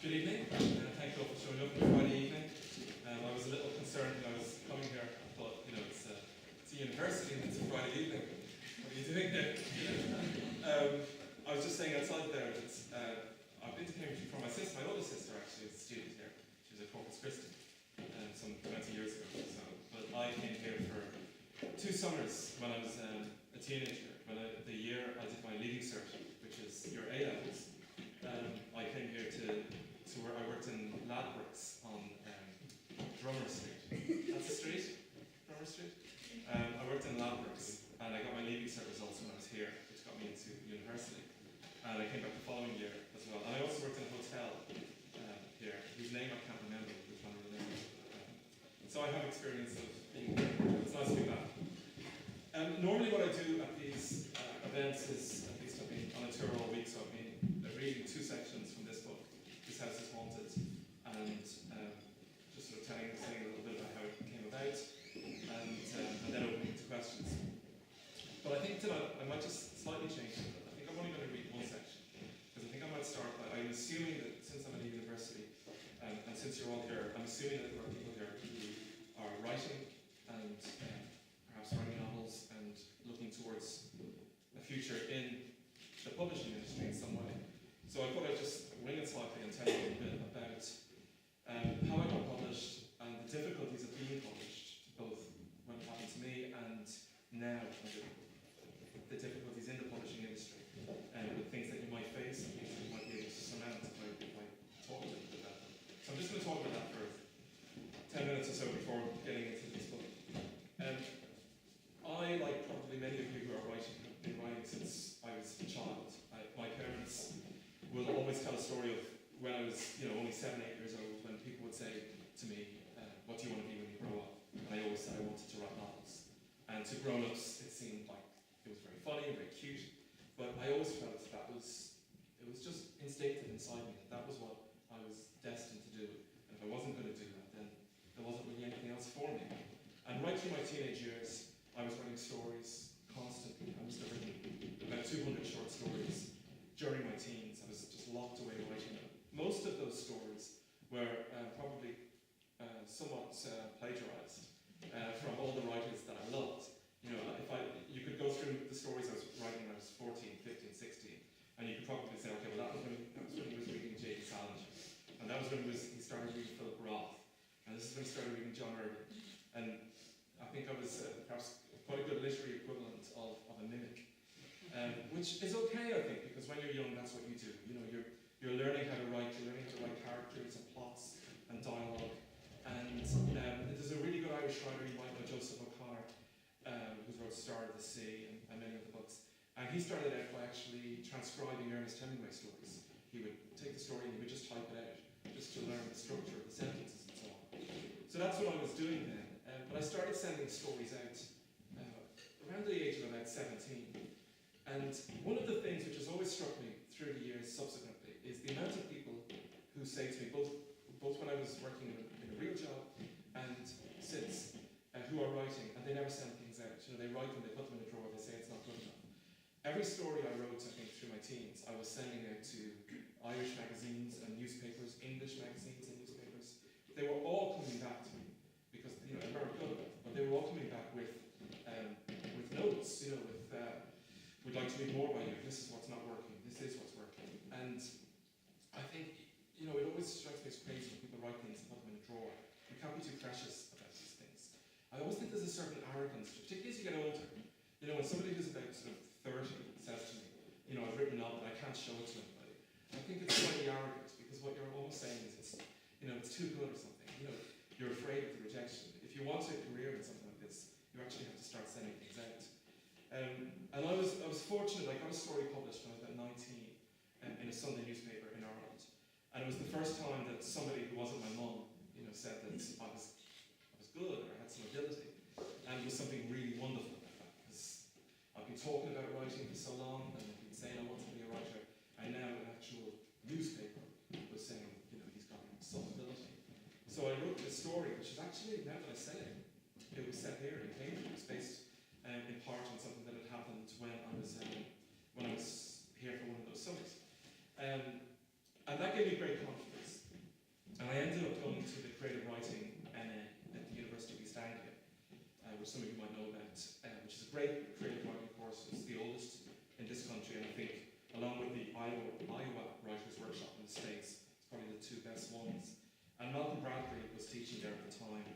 Good evening, thank you all for showing up on a Friday evening. I was a little concerned when I was coming here. I thought, it's a university and it's a Friday evening. What are you doing here? I was just saying outside there that I've been to Cambridge before. My oldest sister actually is a student here. She was at Corpus Christi some 20 years ago. But I came here for 2 summers when I was a teenager. The year I did my leaving cert, which is your A levels. I came here to where I worked in Ladbrokes on Drummer Street. That's the street? Drummer Street? I worked in Ladbrokes and I got my leaving cert results when I was here, which got me into university. And I came back the following year as well. And I also worked in a hotel here, whose name I can't remember, which one of the names. So I have experience of being here. It's nice to be back. Normally what I do at these events is, at least I've been on a tour all week, so I've been reading 2 sections from this book, This House is Haunted, and just sort of saying a little bit about how it came about, and then opening to questions. But I think tonight I might just slightly change it. I think I'm only going to read 1 section, because I think I might start by, I'm assuming that since I'm at a university, and since you're all here, I'm assuming that there are people here who are writing, and perhaps writing novels, and looking towards a future in the publishing industry in some way. So I thought I'd just wing it slightly and tell you a little bit about how I got published and the difficulties of being published, both when it happened to me and now, the difficulties in the publishing industry, and the things that you might face and things that you might be able to surmount if I talk a little bit about them. So I'm just going to talk about that for 10 minutes or so before getting into this book. I, like probably many of you who are writing, have been writing since I was a child. My parents will always tell a story of when I was, only 7, 8 years old, when people would say to me, what do you want to be when you grow up? And I always said I wanted to write novels. And to grown-ups, it seemed like it was very funny and very cute, but I always felt that it was just instinctive inside me, that was what I was destined to do. And if I wasn't going to do that, then there wasn't really anything else for me. And right through my teenage years, I was writing stories constantly. I must have written about 200 short stories during my teens. I was just locked away writing them. Most of those stories were probably somewhat plagiarized from all the writers that I loved. You could go through the stories I was writing when I was 14, 15, 16, and you could probably say, okay, well that was when he was reading J.D. Salinger, and that was when he started reading Philip Roth, and this is when he started reading John Irving, and I think I was perhaps quite a good literary equivalent of a mimic, which is okay, I think, because when you're young, that's what you do. You're learning how to write. You're learning how to write characters and plots and dialogue. And there's a really good Irish writer you might know, Joseph O'Connor, who wrote Star of the Sea and many of the books. And he started out by actually transcribing Ernest Hemingway stories. He would take the story and he would just type it out, just to learn the structure of the sentences and so on. So that's what I was doing then. But I started sending stories out around the age of about 17. And one of the things which has always struck me through the years subsequently is the amount of people who say to me, both when I was working in a real job and since, who are writing, and they never send things out. They write them, they put them in a drawer, they say it's not good enough. Every story I wrote, I think, through my teens, I was sending out to Irish magazines and newspapers, English magazines and newspapers. They were all coming back to me, because they weren't good enough, but they were all coming back with notes, we'd like to read more by you, this is what's not working, this is what's working. And I think, it always strikes me as crazy when people write things and put them in a drawer. You can't be too precious about these things. I always think there's a certain arrogance, particularly as you get older. When somebody who's about sort of 30 says to me, I've written a novel, but I can't show it to anybody, I think it's slightly arrogant, because what you're almost saying is it's too good or something. You're afraid of the rejection. If you want a career in something like this, you actually have to start sending things out. And I was fortunate. I got a story published when I was about 19 in a Sunday newspaper in Ireland, and it was the first time that somebody who wasn't my mum, said that I was good or I had some ability, and it was something really wonderful about that, because I've been talking about writing for so long, and I've been saying I want to be a writer, and now an actual newspaper was saying, he's got some ability. So I wrote this story, which is actually, now that I say it was set here in Cambridge. It was based in part on something that had happened when I was here for one of those summits. And that gave me great confidence. I ended up going to the creative writing MA at the University of East Anglia, which some of you might know about, which is a great creative writing course. It's the oldest in this country, and I think along with the Iowa Writers' Workshop in the States, it's probably the two best ones. And Malcolm Bradley was teaching there at the time.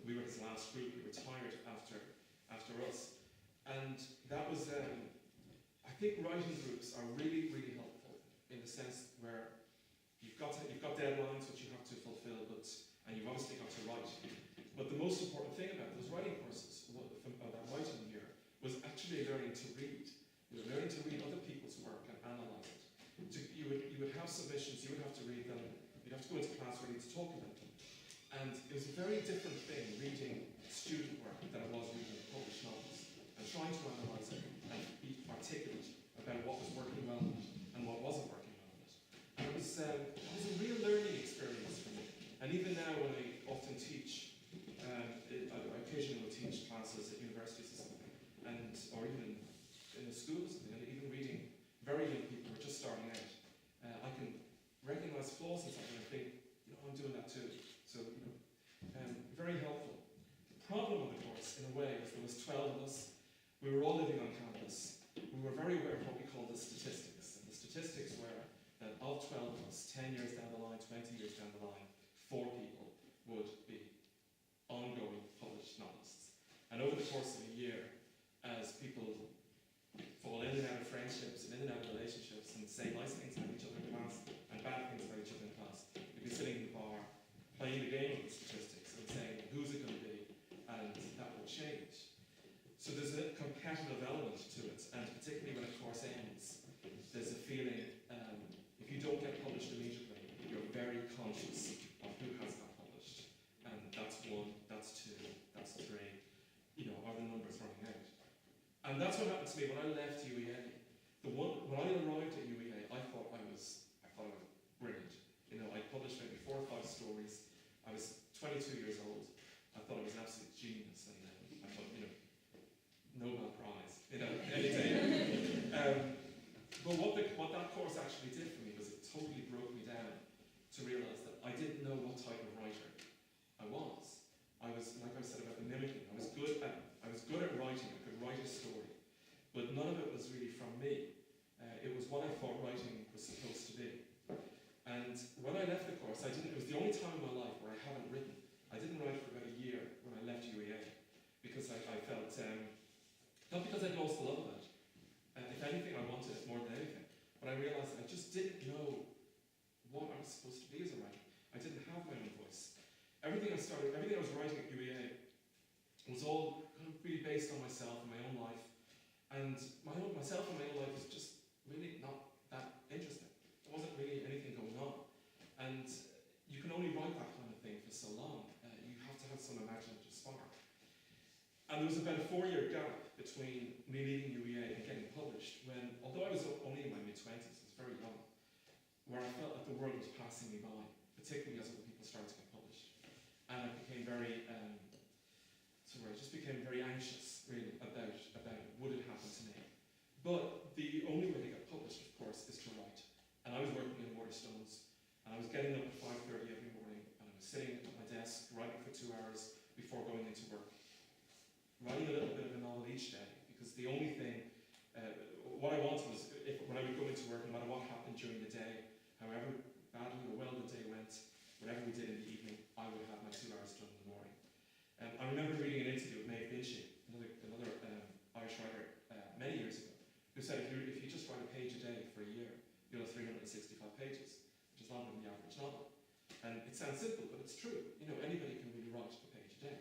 We were his last group. He retired after us. And that was, I think writing groups are really, really helpful in the sense where you've got deadlines which you have to fulfill, and you've obviously got to write. But the most important thing about those writing courses, that writing year, was actually learning to read. You were learning to read other people's work and analyse it. You would have submissions, you would have to read them, you'd have to go into class ready to talk about them. And it was a very different thing reading student work than it was reading published novels, and trying to analyse it and be articulate about what was working well and what wasn't working well in it. And it was a real learning experience for me. And even now when I often teach, I occasionally will teach classes at universities or something, or even in a school or something, and even reading very young people who are just starting out, I can recognise flaws in something and think, I'm doing that too. So, very helpful. The problem of the course, in a way, is there was 12 of us. We were all living on campus. We were very aware of what we called the statistics. And the statistics were that of 12 of us, 10 years down the line, 20 years down the line, 4 people would be ongoing published novelists. And over the course of a year, as people fall in and out of friendships and in and out of relationships and say nice things about each other in class and bad things about each other in class, you'd be sitting in the bar playing the game of the statistics and saying, who's it going to be? And that will change. So there's a competitive element to it, and particularly when a course ends, there's a feeling, if you don't get published immediately, you're very conscious of who has got published. And that's 1, that's 2, that's 3, are the numbers running out? And that's what happened to me when I left UEA. When I arrived at UEA, I thought I was brilliant. I published maybe 4 or 5 stories. I was 22 years old. I thought I was an absolute genius, and I thought, Nobel Prize, any day. But what that course actually did for me was it totally broke me down to realise that I didn't know what type of writer I was. I was, like I said about the mimicking, I was good at writing. I could write a story, but none of it was really from me. It was what I thought writing was supposed to be. And when I left the course, it was the only time in my life where I haven't written. I didn't write for about a year when I left UEA, because I felt, not because I'd lost the love of it, if anything I wanted it more than anything, but I realised that I just didn't know what I was supposed to be as a writer. I didn't have my own voice. Everything I was writing at UEA was all kind of really based on myself and my own life, and myself and my own life was just really not that interesting. There wasn't really anything going on, and you can only write that kind of thing for so long. You have to have some imaginative spark. And there was about a 4-year gap between me leaving UEA and getting published, when, although I was only in my mid-20s, I was very young, where I felt like the world was passing me by, particularly as other people started to get published. And I became very anxious, really, about would it happen to me. But the only way to get published, of course, is to write. And I was working in Waterstones, and I was getting up at 5:30 every morning, and I was sitting at my desk writing for 2 hours before going into work. Writing a little bit of a novel each day, because the only thing, what I wanted was, when I would go into work, no matter what happened during the day, however badly or well the day went, whatever we did in the evening, I would have my 2 hours done in the morning. I remember reading an interview with Maeve Binchy, another Irish writer, many years ago, who said if you just write a page a day for a year, you'll have 365 pages, which is longer than the average novel. And it sounds simple, but it's true. Anybody can really write a page a day.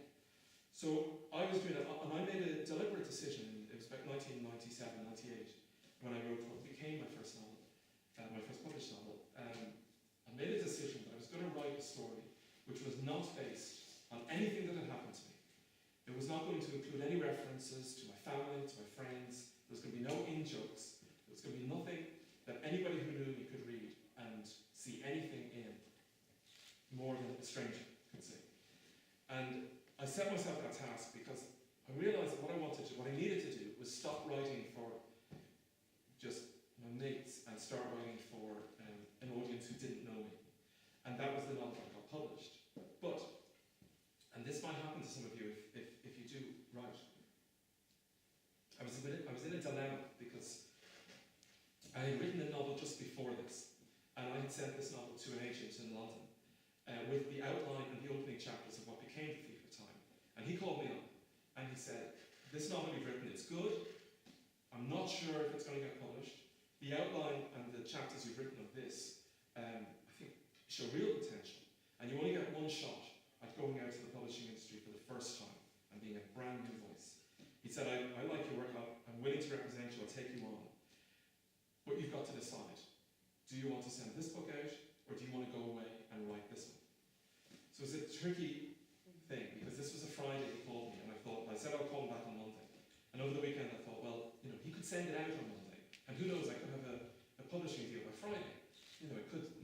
So I was doing that, and I made a deliberate decision, it was about 1997, 98, when I wrote what became my first novel, my first published novel. I made a decision that I was going to write a story which was not based on anything that had happened to me. It was not going to include any references to my family, to my friends. There was going to be no in-jokes. There was going to be nothing that anybody who knew me could read and see anything in more than a stranger could see. And I set myself that task because I realised that what I needed to do was stop writing for just my mates and start writing for an audience who didn't know me. And that was the novel I published. But, and this might happen to some of you if you do write, I was in a dilemma because I had written a novel just before this, and I had sent this novel to an agent in London with the outline and the opening chapters of what became The Thief of Time. And he called me up and he said, this novel you've written, it's good. I'm not sure if it's going to get published. The outline and the chapters you've written of this, I think, show real potential. And you only get one shot at going out to the publishing industry for the first time and being a brand new voice. He said, I like your work, I'm willing to represent you, I'll take you on. But you've got to decide. Do you want to send this book out, or do you want to go away and write this one? So it's a tricky thing, because this was a Friday he called me, and I said I'll call him back on Monday. And over the weekend I thought, well, he could send it out on Monday, and who knows, I could have a publishing deal by Friday.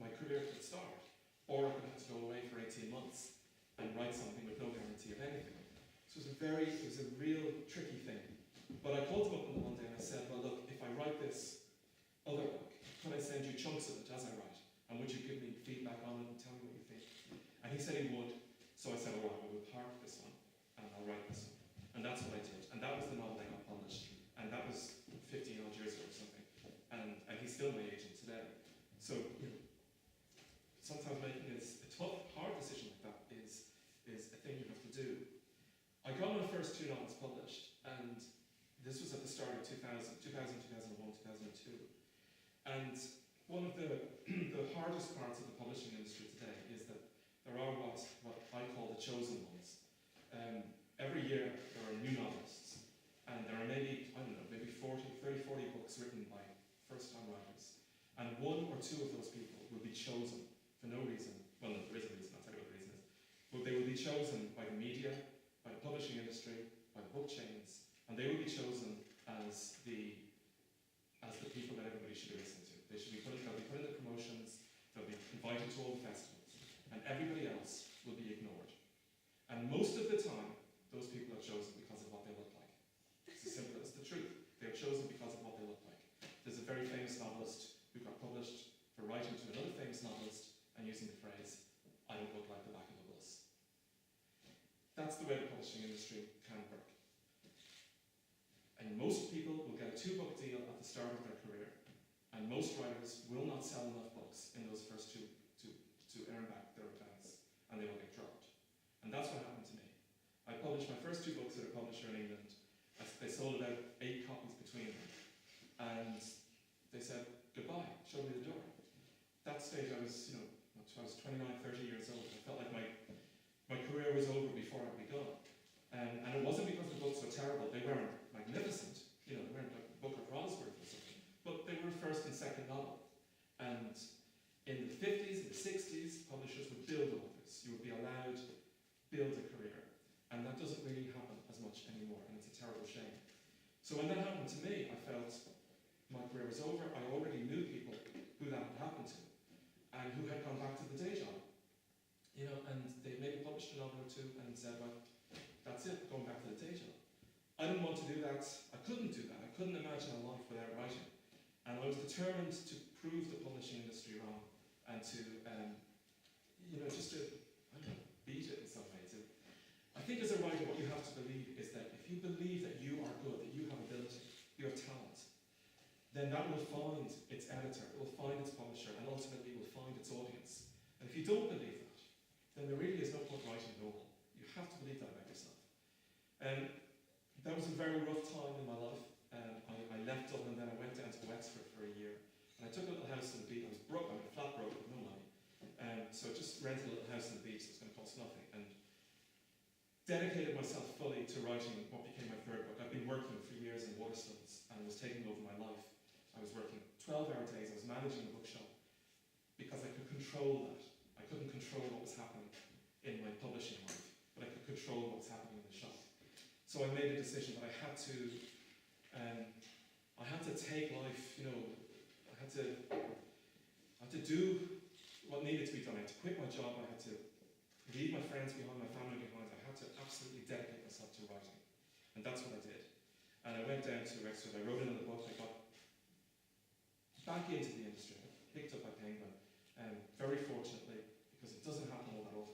My career could start. Or I could have to go away for 18 months and write something with no guarantee of anything. So it was a real tricky thing. But I called him up on the Monday and I said, well look, if I write this other book, could I send you chunks of it as I write? And would you give me feedback on it and tell me what you think? And he said he would. So I said, all right, I will park this one and I'll write this one. And that's what I did. And that was the novel that got published. And that was 15 odd years ago or something. And he's still my agent today. So, sometimes making a tough, hard decision like that is a thing you have to do. I got my first two novels published, and this was at the start of 2000, 2001, 2002. And one of the hardest parts of the publishing industry today is that there are what I call the chosen ones. Every year there are new novelists, and there are maybe 30, 40 books written by first-time writers. And one or two of those people will be chosen for no reason. Well, no, there is a reason, I'll tell you what the reason is. But they will be chosen by the media, by the publishing industry, by the book chains, and they will be chosen as the people that everybody should be listening to. They'll be put in the promotions, they'll be invited to all the festivals, and everybody else will be ignored. And most of the time, those people are chosen because of what they look like. It's as simple as the truth. They're chosen because of what they look like. There's a very famous novelist who got published for writing to another famous novelist and using the phrase, I don't look like the back of a bus. That's the way the publishing industry can work. And most people will get a 2-book deal at the start of their career, and most writers will not sell enough books in those first two to earn back their advance, and they will get dropped. And that's what happened to me. I published my first 2 books at a publisher in England. They sold about 8 copies between them, and they said, goodbye, show me the door. At that stage I was 29, 30 years old. I felt like my career was over before I'd begun. And it wasn't because the books were terrible. They weren't magnificent. They weren't like the Book of Rolsworth or something. But they were a first and second novel. And in the 50s and the 60s, publishers would build authors. You would be allowed to build a career. And that doesn't really happen as much anymore, and it's a terrible shame. So when that happened to me, I felt my career was over. I already knew people who that had happened to, and who had gone back to the day job. And they maybe published a novel or 2 and said, well, that's it, going back to the day job. I didn't want to do that. I couldn't do that. I couldn't imagine a life without writing. And I was determined to prove the publishing industry wrong, and to, just to, beat it in some ways. I think as a writer, what you have to believe is that if you believe that you are good, that you have ability, you have talent, then that will find its editor, it will find its publisher, and ultimately will find its audience. And if you don't believe that, then there really is no point writing at all. You have to believe that about yourself. That was a very rough time in my life. I left Dublin, then I went down to Wexford for a year, and I took a little house on the beach. I was broke, I was flat broke with no money. So I just rented a little house on the beach that was going to cost nothing, and dedicated myself fully to writing what became my 3rd book. I've been working for years in Waterstones, and it was taking over my life. I was working 12-hour days, I was managing a bookshop, because I could control that. I couldn't control what was happening in my publishing life, but I could control what was happening in the shop. So I made a decision that I had to take life, I had to do what needed to be done. I had to quit my job, I had to leave my friends behind, my family behind. I had to absolutely dedicate myself to writing. And that's what I did. And I went down to Wexford, I wrote another book, I got back into the industry, picked up by Penguin, very fortunately, because it doesn't happen all that often.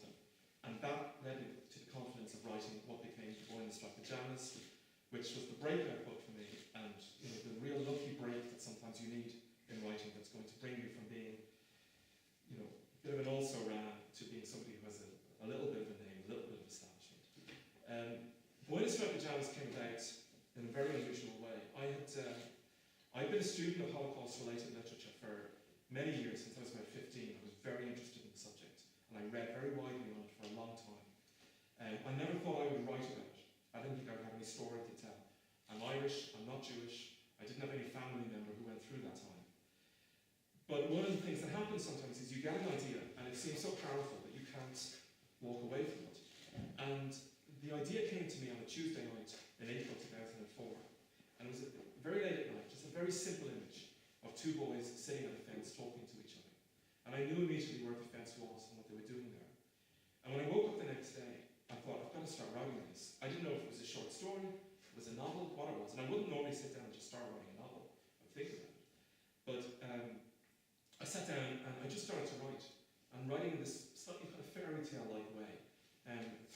breakout book for me, and the real lucky break that sometimes you need in writing that's going to bring you from being, a bit of an also-ran to being somebody who has a little bit of a name, a little bit of establishment. Buenos Pajamas came about in a very unusual way. I'd been a student of Holocaust-related literature for many years, since I was about 15. I was very interested in the subject, and I read very widely on it for a long time. I never thought I would write about it. I didn't think I would have any story to tell. I'm Irish, I'm not Jewish, I didn't have any family member who went through that time. But one of the things that happens sometimes is you get an idea, and it seems so powerful that you can't walk away from it. And the idea came to me on a Tuesday night in April 2004. And it was very late at night, just a very simple image of two boys sitting at a fence talking to each other. And I knew immediately where the fence was and what they were doing there. And when I woke up the next day, I thought, I've got to start writing this. I didn't know if it was a short story, it was a novel, what it was. And I wouldn't normally sit down and just start writing a novel. I'd think about it. But I sat down and I just started to write. And writing in this slightly kind of fairy tale-like way,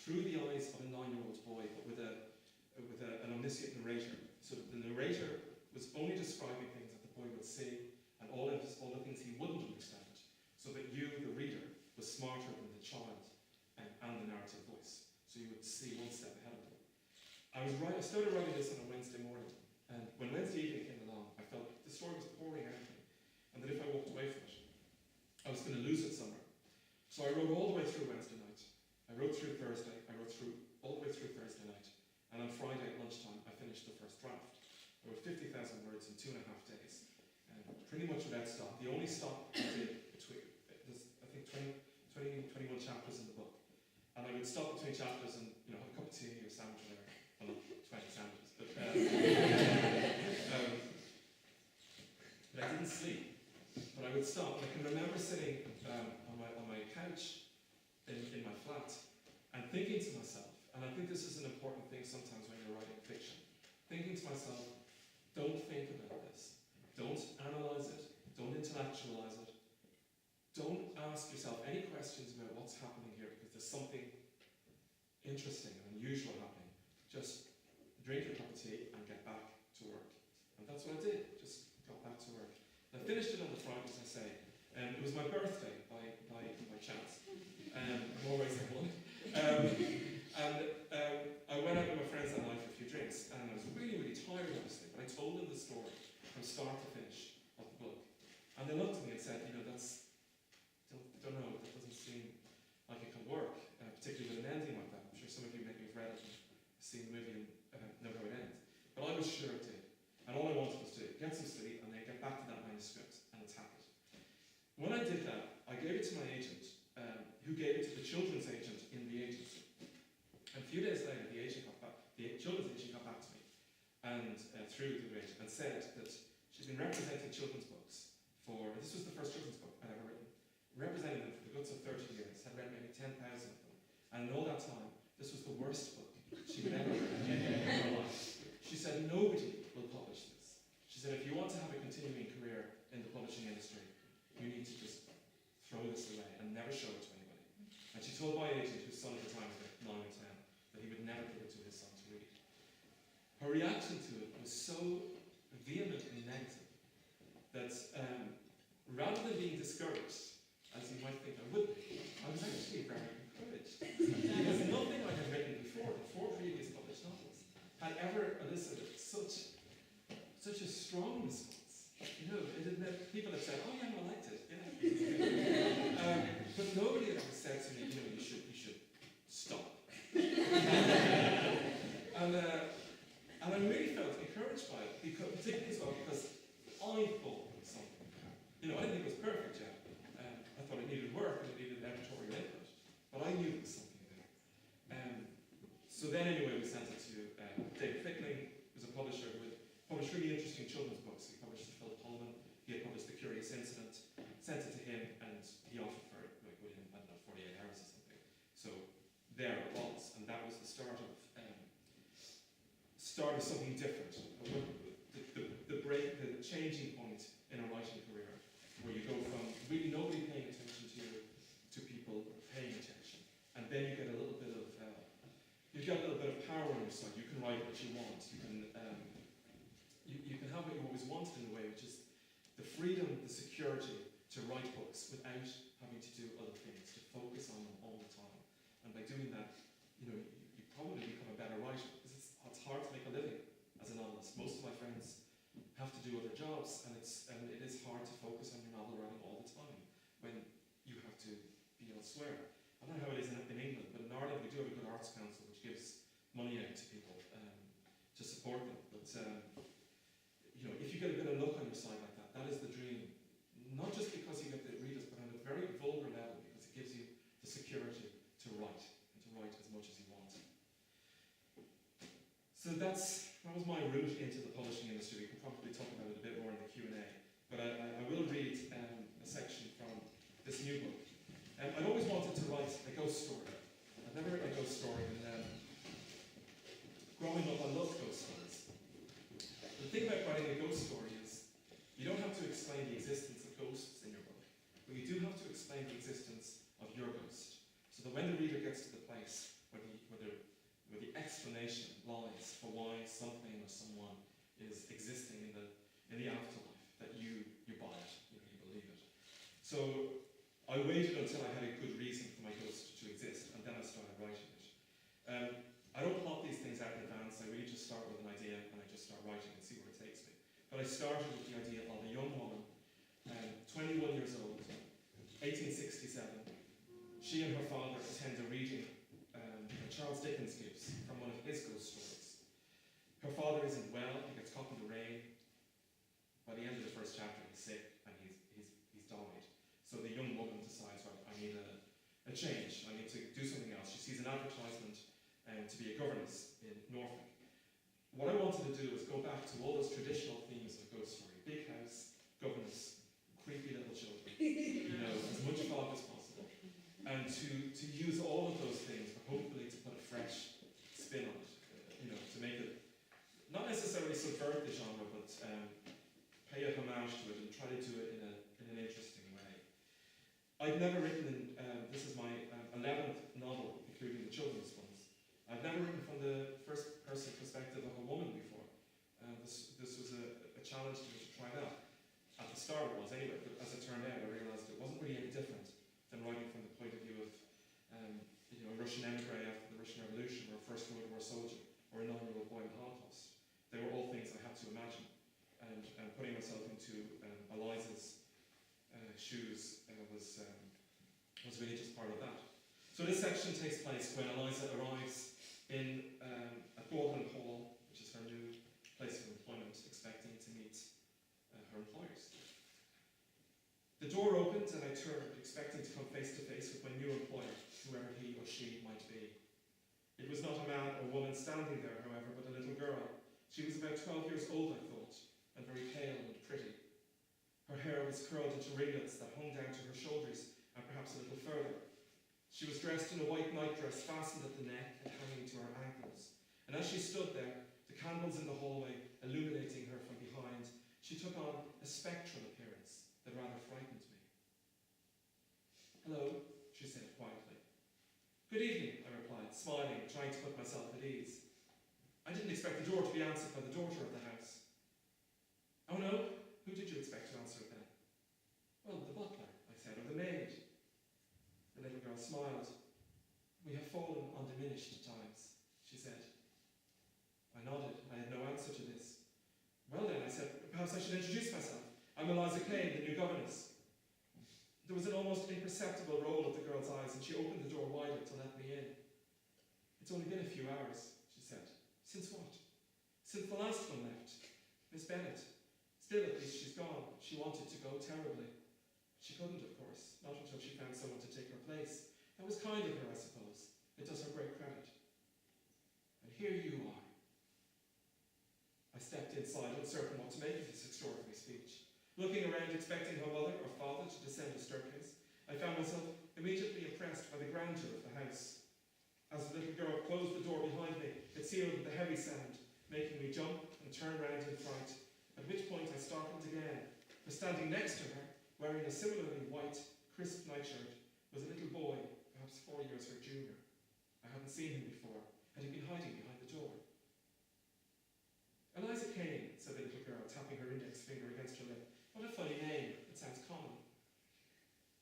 through the eyes of a 9-year-old boy, but with an omniscient narrator. So the narrator was only describing things that the boy would see, and all the things he wouldn't understand, so that you, the reader, was smarter than the child and the narrative voice. So you would see one step ahead of them. I started writing this on a Wednesday morning, and when Wednesday evening came along, I felt the story was pouring out of me, and that if I walked away from it, I was going to lose it somewhere. So I wrote all the way through Wednesday night. I wrote through Thursday, all the way through Thursday night, and on Friday at lunchtime, I finished the first draft. There were 50,000 words in 2.5 days, pretty much without stop. The only stop I did between, there's I think 21 chapters in the book, and I would stop between chapters and have a cup of tea or a sandwich or whatever. Well, not 20 sandwiches, but I didn't sleep. But I would stop. I can remember sitting on my couch in my flat and thinking to myself, and I think this is an important thing sometimes when you're writing fiction, thinking to myself, don't think about this. Don't analyse it. Don't intellectualise it. Don't ask yourself any questions about what's happening here, because there's something interesting and unusual happening. Just drink a cup of tea and get back to work. And that's what I did. Just got back to work. I finished it on the Friday, as I say. It was my birthday by chance. More ways than one. I went out with my friends that night for a few drinks, and I was really, really tired, obviously, but I told them the story from start to finish of the book. And they looked at me and said, don't know, that doesn't seem like it can work, particularly with an ending like that. I'm sure some of you maybe have read it and seen the movie and know how it ends. But I was sure it did. And all I wanted was to get some sleep and then get back to that manuscript and attack it. When I did that, I gave it to my agent, who gave it to the children's agent in the agency. And a few days later, the children's agent got back to me, and through the agent, and said that she'd been representing children's books this was the first children's book I'd ever written, representing them for the guts of 30 years, had read maybe 10,000 of them, and in all that time, this was the worst book she would ever read in her life. She said, nobody will publish this. She said, if you want to have a continuing career in the publishing industry, you need to just throw this away and never show it to anybody. And she told my agent, whose son at the time was about 9 or 10, that he would never give it to his son to read. Her reaction to it was so vehemently negative that rather than being discouraged, as you might think I would be, I was actually very encouraged. Because nothing I had written before, the 4 previous published novels, had ever elicited such a strong response. It had meant people had said, oh yeah, I liked it. Yeah. But nobody had ever said to me, you should stop. And I really felt encouraged by it, particularly as well because I thought it was something. I didn't think it was perfect yet. I thought it needed work and it needed editorial input, but I knew there was something there. So then anyway, we sent it to David Fickling, who's a publisher who had published really interesting children's books. He published Philip Pullman, he had published The Curious Incident, sent it to him, and he offered for it, within, 48 hours or something. So there it was, and that was the start of something different. The changing point in a writing career, where you go from really nobody paying attention to you to people paying attention, and then you get a little bit of power on your side. You can write what you want. You can wanted in a way, which is the freedom, the security to write books without having to do other things, to focus on them all the time. And by doing that, you probably become a better writer, because it's hard to make a living as a novelist. Most of my friends have to do other jobs, and it is hard to focus on your novel writing all the time when you have to be elsewhere. I don't know how it is in England, but in Ireland we do have a good arts council which gives money out to people to support them. But if you get a bit of luck on your side like that, that is the dream. Not just because you get the readers, but on a very vulgar level, because it gives you the security to write, and to write as much as you want. So that was my route into the publishing industry. We can probably talk about it a bit more in the Q&A. But I will read a section from this new book. I'd always wanted to write a ghost story. I've never written a ghost story, and growing up I loved ghost stories. The thing about writing a ghost story is you don't have to explain the existence of ghosts in your book, but you do have to explain the existence of your ghost, so that when the reader gets to the place where the explanation lies for why something or someone is existing in the afterlife, that you buy it, you believe it. So I waited until I had a good reason for my ghost to exist, and then I started writing it. I don't plot these things out in advance. I really just start with an idea and I just start writing and see where it takes me. But I started with the idea of a young woman, 21 years old, 1867. She and her father attend a reading that Charles Dickens gives from one of his ghost stories. Her father isn't well, he gets caught in the rain. By the end of the first chapter, he's sick and he's died. So the young woman decides, right, I need a change. I need to do something else. She sees an advertisement to be a governess in Norfolk. What I wanted to do was go back to all those traditional themes of a ghost story. Big house, governess, creepy little children, as much fog as possible. And to use all of those things, but hopefully to put a fresh spin on it, to make it, not necessarily subvert the genre, but pay a homage to it and try to do it in an interesting way. I've never written, this is my 11th novel, including the children's ones. I've never written from the first person perspective of a woman before. This was a challenge to me to try that. At the start it was anyway, but as it turned out I realised it wasn't really any different than writing from the point of view of a Russian emigre after the Russian Revolution, or a First World War soldier, or a 9-year-old boy in the Holocaust. They were all things I had to imagine. And putting myself into Eliza's shoes was really just part of that. So this section takes place when Eliza arrives at Baldwin Hall, which is her new place of employment, expecting to meet her employers. The door opened and I turned, expecting to come face to face with my new employer, whoever he or she might be. It was not a man or woman standing there, however, but a little girl. She was about 12 years old, I thought, and very pale and pretty. Her hair was curled into ringlets that hung down to her shoulders and perhaps a little further. She was dressed in a white nightdress fastened at the neck and hanging to her ankles. And as she stood there, the candles in the hallway illuminating her from behind, she took on a spectral appearance that rather frightened me. "Hello," she said quietly. "Good evening," I replied, smiling, trying to put myself at ease. I didn't expect the door to be answered by the daughter of the house. "Oh no? Who did you expect to answer it then?" "Well, the butler," I said, "or the maid." The little girl smiled. "We have fallen on diminished times," she said. I nodded. I had no answer to this. "Well then," I said, "perhaps I should introduce myself. I'm Eliza Kane, the new governess." There was an almost imperceptible roll of the girl's eyes, and she opened the door wider to let me in. "It's only been a few hours," she said. "Since what?" "Since the last one left. Miss Bennet. Still, at least she's gone. She wanted to go terribly. She couldn't, of course, not until she found someone to take her place. That was kind of her, I suppose. It does her great credit. And here you are." I stepped inside, uncertain what to make of this extraordinary speech. Looking around, expecting her mother or father to descend the staircase, I found myself immediately impressed by the grandeur of the house. As the little girl closed the door behind me, it sealed with a heavy sound, making me jump and turn round in fright, at which point I startled again, for standing next to her, wearing a similarly white, crisp nightshirt, was a little boy, perhaps 4 years her junior. I hadn't seen him before, and he'd been hiding behind the door. "Eliza Kane," said the little girl, tapping her index his finger against her lip. What a funny name. It sounds common.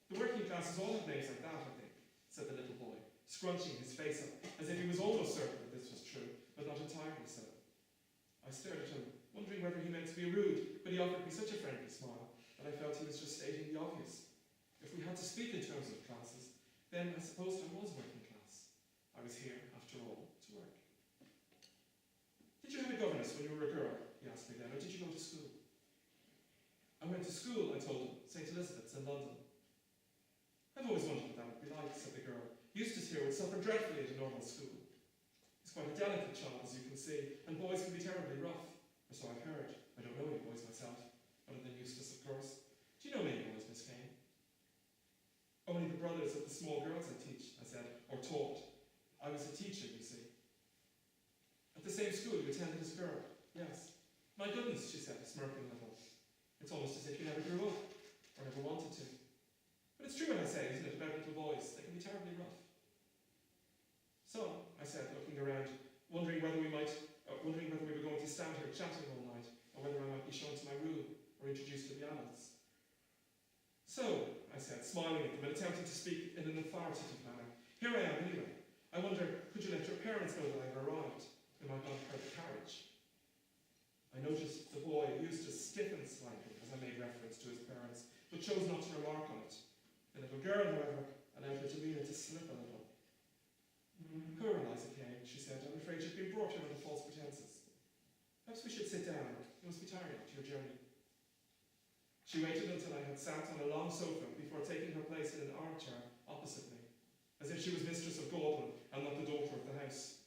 The working classes all have names like that, I think, said the little boy, scrunching his face up, as if he was almost certain that this was true, but not entirely so. I stared at him, wondering whether he meant to be rude, but he offered me such a friendly smile that I felt he was just stating the obvious. If we had to speak in terms of classes, then I supposed I was working class. I was here, after all, to work. Did you have a governess when you were a girl? He asked me then, or did you go to school? I went to school, I told him, St. Elizabeth's in London. I've always wondered what that would be like, said the girl. Eustace here would suffer dreadfully at a normal school. He's quite a delicate child, as you can see, and boys can be terribly rough, or so I've heard. I don't know any boys myself, other than Eustace, of course. Do you know many boys, Miss Kane? Only the brothers of the small girls I teach, I said, or taught. I was a teacher, you see. At the same school you attended as a girl? Yes. My goodness, she said, smirking a little. It's almost as if you never grew up, or never wanted to. But it's true what I say, isn't it, about little boys? They can be terribly rough. So, I said, looking around, wondering whether we were going to stand here chatting all night, or whether I might be shown to my room, or introduced to the adults. So, I said, smiling at them and attempting to speak in an authoritative manner, here I am anyway. I wonder, could you let your parents know that I have arrived? They might not have heard the carriage. I noticed the boy Eustace stiffened slightly as I made reference to his parents, but chose not to remark on it. The little girl, however, allowed her demeanour to slip a little. Poor Eliza Kane, she said, I'm afraid you've been brought here under false pretences. Perhaps we should sit down. You must be tired after your journey. She waited until I had sat on a long sofa before taking her place in an armchair opposite me, as if she was mistress of Gordon and not the daughter of the house.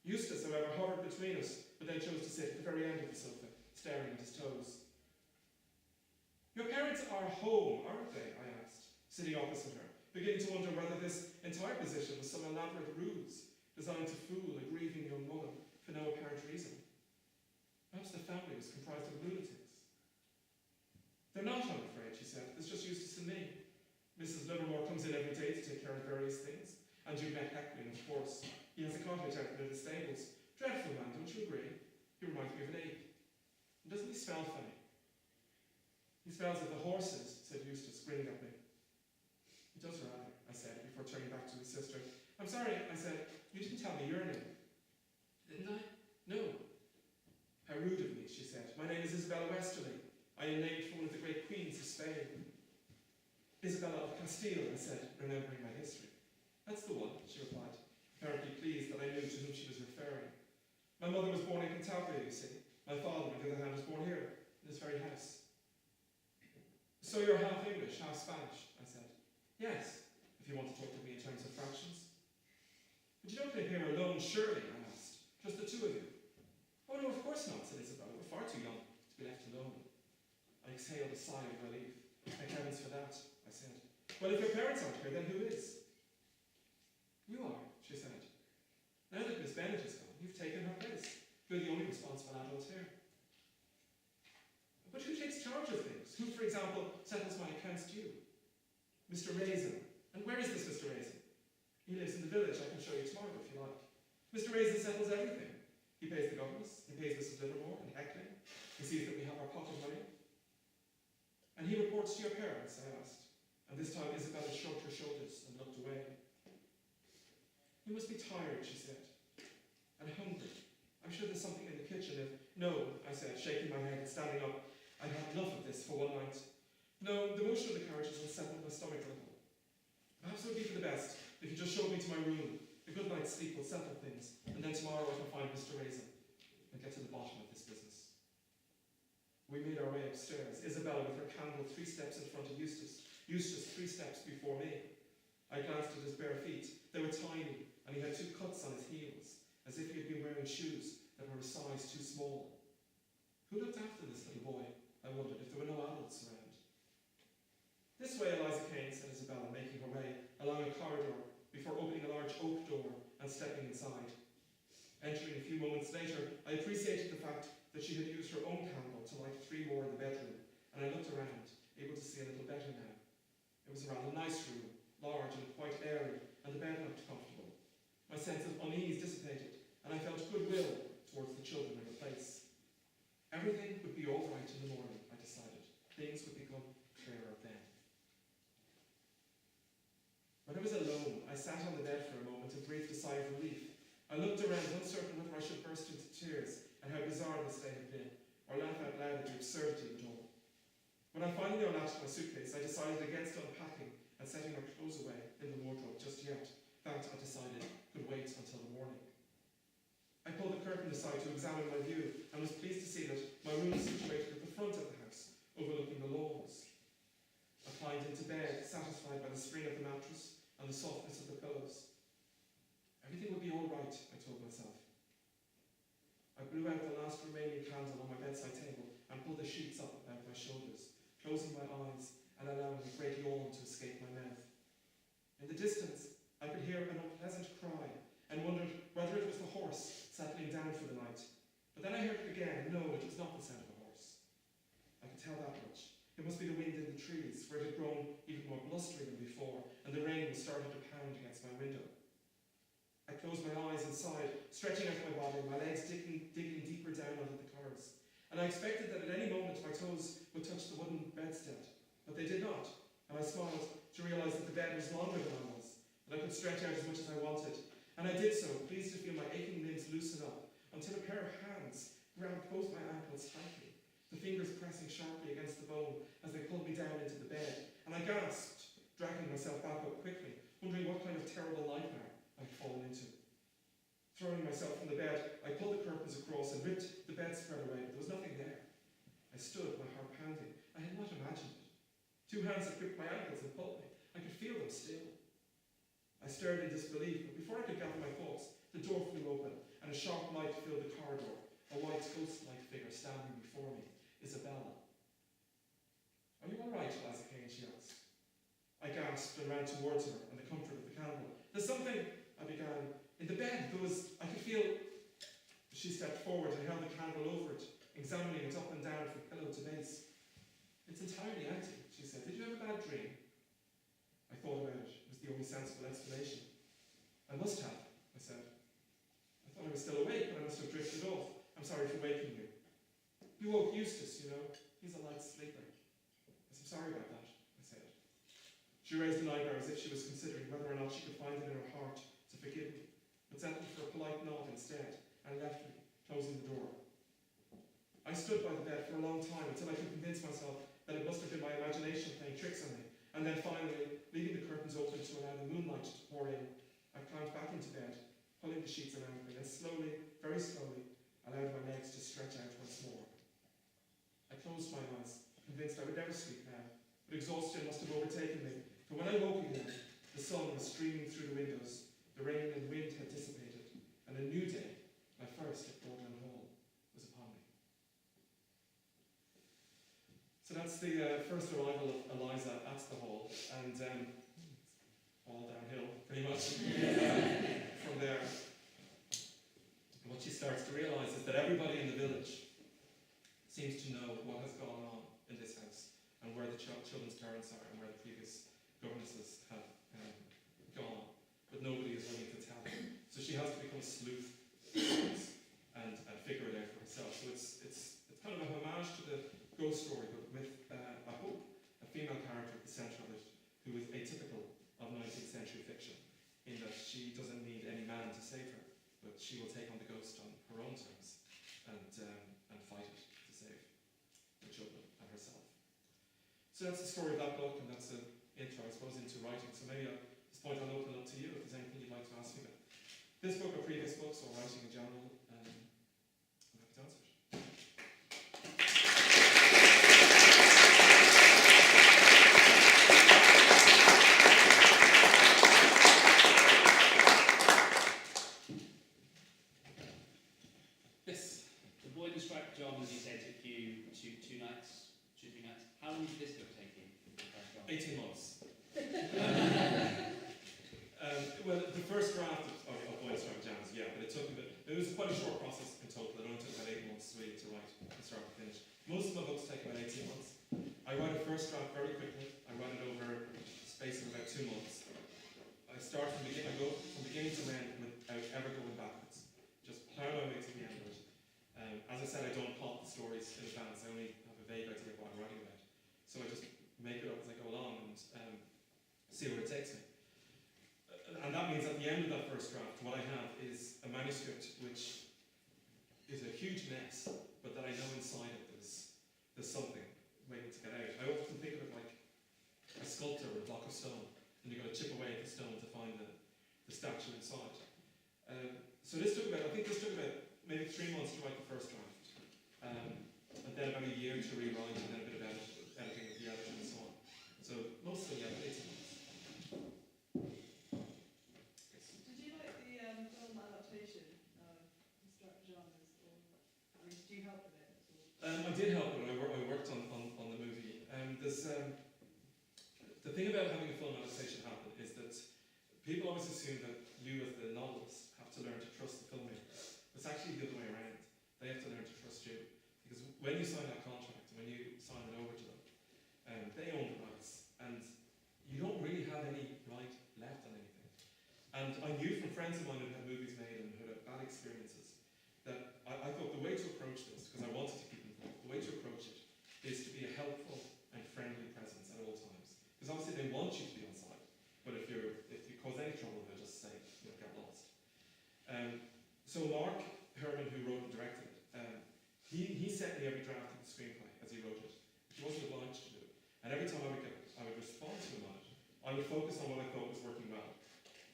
Eustace, however, hovered between us, but then chose to sit at the very end of the sofa, staring at his toes. Your parents are home, aren't they? I asked, sitting opposite her, beginning to wonder whether this entire position was some elaborate ruse designed to fool a grieving young woman for no apparent reason. Perhaps the family was comprised of lunatics. They're not, I'm afraid, she said. There's just Eustace and me. Mrs. Livermore comes in every day to take care of various things. And you've met Heckling, of course. He has a cottage out in the stables. Dreadful man, don't you agree? He reminds me of an ape. And doesn't he smell funny? He smells of the horses, said Eustace, grinning at me. He does rather, I said, before turning back to his sister. I'm sorry, I said, you didn't tell me your name. Didn't I? No. How rude of me, she said. My name is Isabella Westerly. I am named for one of the great queens of Spain. Isabella of Castile, I said, remembering my history. That's the one, she replied, apparently pleased that I knew to whom she was referring. My mother was born in Cantabria, you see. My father, on the other hand, was born here, in this very house. So you're half English, half Spanish, I said. Yes, if you want to talk to me in terms of fractions. But you don't live here alone, surely, I asked. Just the two of you. Oh no, of course not, said Isabella. We're far too young to be left alone. I exhaled a sigh of relief. Thank heavens for that, I said. Well, if your parents aren't here, then who is? You are, she said. Now that Miss Bennet is gone, you've taken her place. You're the only responsible adult here. But who takes charge of things? Who, for example, settles my accounts to you? Mr. Raisin. And where is this Mr. Raisin? He lives in the village. I can show you tomorrow if you like. Mr. Raisin settles everything. He pays the governess, he pays Mrs. Livermore and Heckling. He sees that we have our pocket money. And he reports to your parents, I asked. And this time Isabella shrugged her shoulders and looked away. You must be tired, she said. And hungry. I'm sure there's something in the kitchen if... No, I said, shaking my head and standing up. I've had enough of this for one night. No, the motion of the carriages will settle my stomach a little. Perhaps it would be for the best if you just showed me to my room. A good night's sleep will settle things, and then tomorrow I can find Mr. Raisin and get to the bottom of this business. We made our way upstairs, Isabella with her candle 3 steps in front of Eustace, Eustace 3 steps before me. I glanced at his bare feet. They were tiny, and he had 2 cuts on his heels, as if he had been wearing shoes that were a size too small. Who looked after this little boy? I wondered, if there were no adults around. This way, Eliza Kane, said Isabella, making her way along a corridor before opening a large oak door and stepping inside. Entering a few moments later, I appreciated the fact that she had used her own candle to light 3 more in the bedroom, and I looked around, able to see a little better now. It was a rather nice room, large and quite airy, and the bed looked comfortable. My sense of unease dissipated, and I felt goodwill towards the children in the place. Everything would be all right in the morning, I sat on the bed for a moment and breathed a sigh of relief. I looked around, uncertain whether I should burst into tears at how bizarre this day had been, or laugh out loud at the absurdity of it all. When I finally unlatched my suitcase, I decided against unpacking and setting my clothes away in the wardrobe just yet. That, I decided, could wait until the morning. I pulled the curtain aside to examine my view and was pleased to see that my room was situated at the front of the house, overlooking the lawns. I climbed into bed, satisfied by the spring of the mattress and the softness of the pillows. Everything would be all right, I told myself. I blew out the last remaining candle on my bedside table and pulled the sheets up about my shoulders, closing my eyes and allowing a great yawn to escape my mouth. In the distance, I could hear an unpleasant cry and wondered whether it was the horse settling down for the night. But then I heard it again, and no, it was not the sound of a horse. I could tell that much. It must be the wind in the trees, for it had grown even more blustery than before, and the rain was starting to pound against my window. I closed my eyes and sighed, stretching out my body, my legs digging deeper down under the covers. And I expected that at any moment my toes would touch the wooden bedstead, but they did not. And I smiled to realise that the bed was longer than I was, that I could stretch out as much as I wanted. And I did so, pleased to feel my aching limbs loosen up, until a pair of hands grabbed both my ankles tightly, the fingers pressing sharply against the bone as they pulled me down into the bed. And I gasped, dragging myself back up quickly, wondering what kind of terrible nightmare I'd fallen into. Throwing myself from the bed, I pulled the curtains across and ripped the bedspread away, but there was nothing there. I stood, my heart pounding. I had not imagined it. Two hands had gripped my ankles and pulled me. I could feel them still. I stared in disbelief, but before I could gather my thoughts, the door flew open, and a sharp light filled the corridor. A white ghost-like figure standing before me, Isabella. "Are you all right, Lazarine?" she asked. I gasped and ran towards her in the comfort of the candle. "There's something," I began. "In the bed, I could feel..." She stepped forward and held the candle over it, examining it up and down from pillow to base. "It's entirely empty," she said. "Did you have a bad dream?" I thought about it. It was the only sensible explanation. "I must have," I said. "I thought I was still awake, but I must have drifted off. I'm sorry for waking you. You woke Eustace, you know. He's a light sleeper." "I'm sorry about that," I said. She raised an eyebrow as if she was considering whether or not she could find it in her heart to forgive me, but settled for a polite nod instead, and left me, closing the door. I stood by the bed for a long time until I could convince myself that it must have been my imagination playing tricks on me, and then finally, leaving the curtains open to allow the moonlight to pour in, I climbed back into bed, pulling the sheets around me, and slowly, very slowly, allowed my legs to stretch out once more. I closed my eyes, convinced I would never sleep now, but exhaustion must have overtaken me, for when I woke again, the sun was streaming through the windows, the rain and wind had dissipated, and a new day, my first at Broadland Hall, was upon me. So that's the first arrival of Eliza at the Hall, and all downhill, pretty much, from there. And what she starts to realise is that everybody in the village seems to know what has gone on in this house, and where the children's parents are, and where the previous governesses have gone, but nobody is willing to tell her. So she has to become a sleuth and figure it out for herself. So it's kind of a homage to the ghost story, but with, I hope, a female character at the centre of it, who is atypical of 19th century fiction, in that she doesn't need any man to save her, but she will take on the ghost on her own terms and fight it to save the children and herself. So that's the story of that book, and that's an intro, I suppose, into writing. So maybe at this point I'll open it up to you if there's anything you'd like to ask me about this book or previous books or writing in general. I'm happy to answer it. Yes. The Boy in the Striped Pyjamas, you said, took you to 2 nights, 2-3 nights. How long did this book take you? 18 months. Well, the first draft of Boy in the Striped Pyjamas, yeah, but it was quite a short process in total. It only took about 8 months really to write from start to finish. Most of my books take about 18 months. I write a first draft very quickly. I write it over a space of about 2 months. I start from beginning, I go from beginning to end without ever going backwards. Just plough my way to the end of it. As I said, I don't plot the stories in advance. I only have a vague idea of what I'm writing about. So I just make it up as I go along and see where it takes me. And means at the end of that first draft, what I have is a manuscript which is a huge mess, but that I know inside it there's something waiting to get out. I often think of it like a sculptor with a block of stone, and you've got to chip away at the stone to find the statue inside. So I think this took about maybe 3 months to write the first draft, and then about a year to rewrite, and then a bit of editing of the editor and so on. So mostly, yeah, 18 months. Did you like the film adaptation of Strap Pajamas, or I mean, did you help with it at all? I did help, but I worked on the movie. There's the thing about having a film adaptation happen is that people always assume that you, as the novelist, have to learn to trust the filmmaker. It's actually the other way around. They have to learn to trust you, because when you sign that contract, when you sign it over to them, they own the rights, and you don't really have any right left on anything. And I knew from friends of mine who had movies made and who had bad experiences that I thought the way to approach this, because I wanted to keep involved, the way to approach it is to be a helpful and friendly presence at all times. Because obviously they want you to be on side, but if you cause any trouble, they'll just say, get lost. So Mark Herman, who wrote and directed it, he sent me every draft of the screenplay as he wrote it, which he wasn't obliged to do. And every time I would get it, I would respond to him on it. I would focus on what I thought was working well.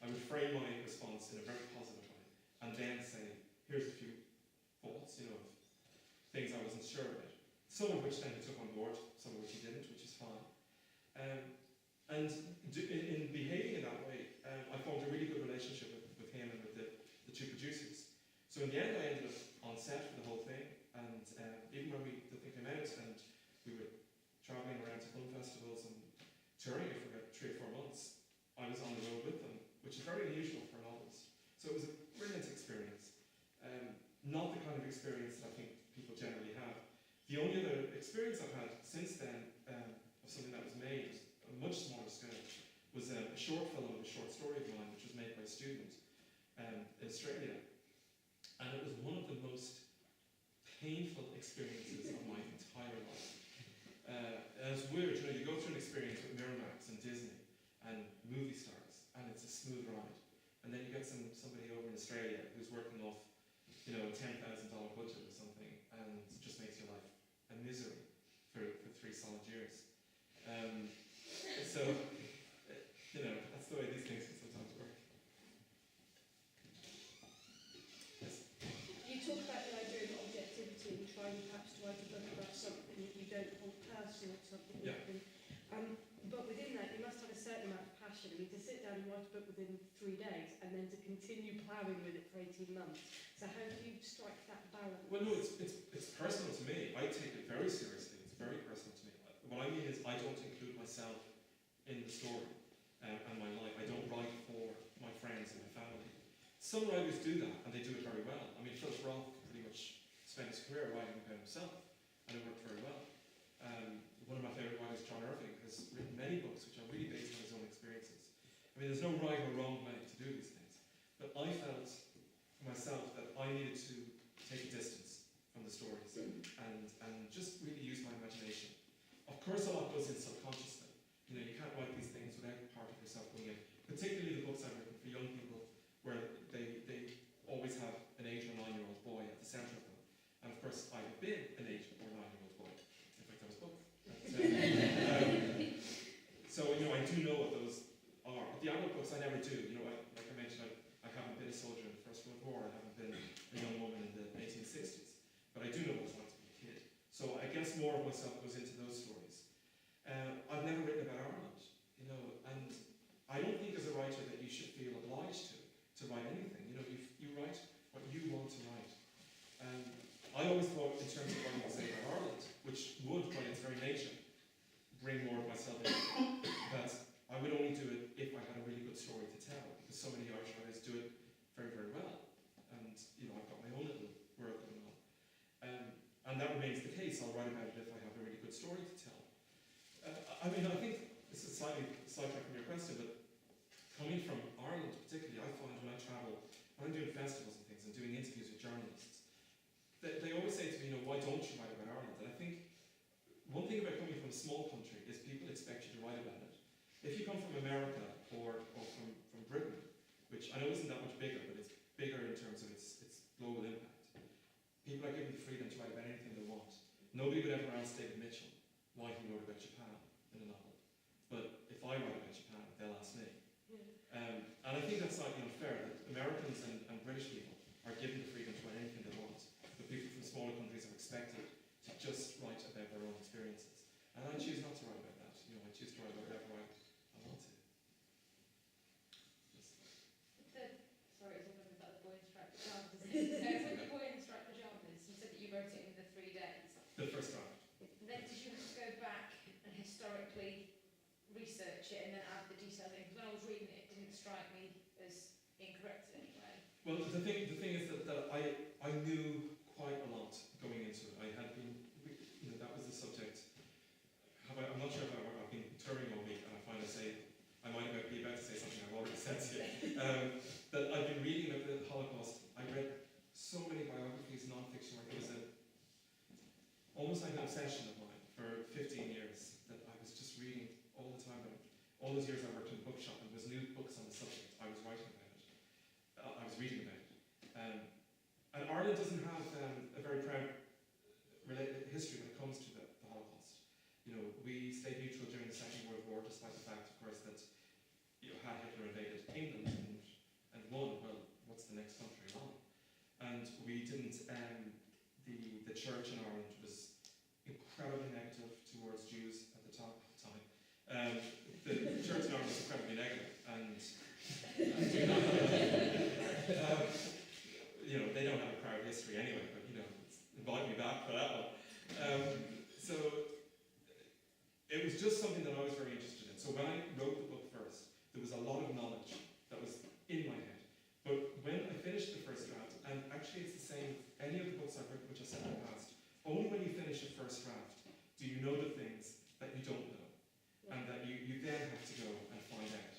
I would frame my response in a very positive way, and then say, here's a few thoughts, of things I wasn't sure about. Some of which then he took on board, some of which he didn't, which is fine. And in behaving in that way, I formed a really good relationship with him and with the two producers. So in the end, I ended up on set for the whole thing, and even when the thing came out and we were travelling around to film festivals and touring it for about 3 or 4 months, I was on the road with them, which is very unusual for a novelist. So it was a brilliant experience. Not the kind of experience that I think people generally have. The only other experience I've had since then of something that was made on a much smaller scale was a short film of a short story of mine, which was made by a student in Australia. And it was one of the most painful experiences of my entire life. And it's weird, you go through an experience with Miramax and Disney and movie stars, and it's a smooth ride. And then you get somebody over in Australia who's working off, $10,000 budget or something, and it just makes your life a misery for 3 solid years. So, that's the way these things can sometimes work. Yes. You talk about the idea of objectivity and trying perhaps to write a book about something that you don't hold personal, something Yeah. that but within that you must have a certain amount of passion. I mean, to sit down and write a book within 3 days and then to continue ploughing with it for 18 months. So how do you strike that balance? Well, no, it's personal to me. I take it very seriously. It's very personal to me. What I mean is I don't include myself in the story and my life. I don't write for my friends and my family. Some writers do that, and they do it very well. I mean, Philip Roth pretty much spent his career writing about himself, and it worked very well. One of my favourite writers, John Irving, has written many books which are really based on his own experiences. I mean, there's no right or wrong way to do these things. But I felt for myself that I needed to take a distance from the stories and just really use my imagination. Of course, a lot goes in subconsciously. You can't write these things without part of yourself going in. Particularly the books I've written for young people, where they always have an 8 or 9-year-old boy at the centre of them. And of course, I've been an 8 or 9-year-old boy. In fact, I was both. So, I do know what those are. But the adult books I never do. Like I mentioned, I haven't been a soldier in the First World War. I haven't been a young woman in the 1860s. But I do know what it's like to be a kid. So I guess more of myself goes into those stories. I've never written about Ireland, and I don't think as a writer that you should feel obliged to write anything. You write what you want to write. I always thought in terms of writing to say about Ireland, which would, by its very nature, bring more of myself in, that I would only do it if I had a really good story to tell, because so many Irish writers do it very, very well. And, I've got my own little world going on. And that remains the case. I'll write about it if I have a really good story to tell. I think this is slightly sidetracked from your question, but coming from Ireland particularly, I find when I travel, when I'm doing festivals and things and doing interviews with journalists, they always say to me, why don't you write about Ireland? And I think one thing about coming from a small country is people expect you to write about it. If you come from America or from Britain, nobody would ever ask David Mitchell why he wrote about Japan in a novel. But if I write about Japan, they'll ask me. Yeah. And I think that's not fair, that Americans and British people are given the freedom to write anything they want. But people from smaller countries are expected to just write about their own experiences. And I choose not to write about that. I choose to write about whatever I want to. Sorry, it's all about the boy in striped pajamas, isn't it? When the boy in striped pajamas, you said that you wrote it in the 3 days. The first draft. Then did you have to go back and historically research it and then add the details in? Because when I was reading it, it didn't strike me as incorrect in any way. Well, the thing is that I knew quite a lot going into it. I had been, that was the subject. I'm not sure if I've been touring all week, and I find I might be about to say something I've already said to you. That I've been reading about the Holocaust. I read so many biographies, non-fiction, it was almost like an obsession of mine for 15 years, that I was just reading all the time. All those years I worked in a bookshop, and there was new books on the subject. I was writing about it. I was reading about it. And Ireland doesn't have a very proud history when it comes to the Holocaust. We stayed neutral during the Second World War, despite the fact, of course, that had Hitler invaded England and won, well, what's the next country on? And we didn't. The church in Ireland was incredibly negative towards Jews at the time. The church in Ireland was incredibly negative, and they don't have a proud history anyway. But invite me back for that one. So it was just something that I was very interested in. So when I wrote the book first, there was a lot of knowledge that was in my head. But when I finished the first draft, and actually it's the same, any of the books I've written which I've said in the past, only when you finish the first draft do you know the things that you don't know, and that you then have to go and find out,